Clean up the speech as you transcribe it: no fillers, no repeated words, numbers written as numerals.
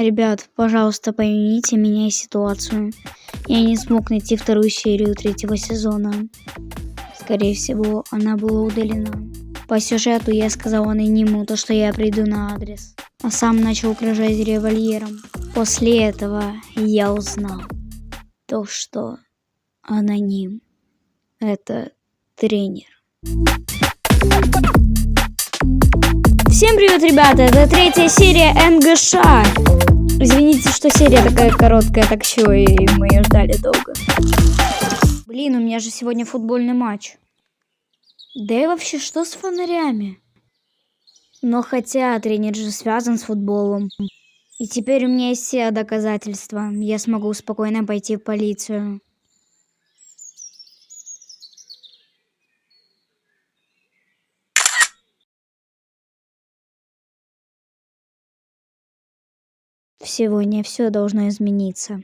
Ребят, пожалуйста, поймите меня и ситуацию. Я не смог найти вторую серию третьего сезона. Скорее всего, она была удалена. По сюжету я сказал анониму то, что я приду на адрес, а сам начал угрожать револьвером. После этого я узнал то, что аноним — это тренер. Всем привет, ребята! Это третья серия НГШ. Извините, что серия такая короткая, так что и мы ее ждали долго. Блин, у меня же сегодня футбольный матч. Да и вообще, что с фонарями? Но хотя тренер же связан с футболом. И теперь у меня есть все доказательства. Я смогу спокойно пойти в полицию. Сегодня все должно измениться.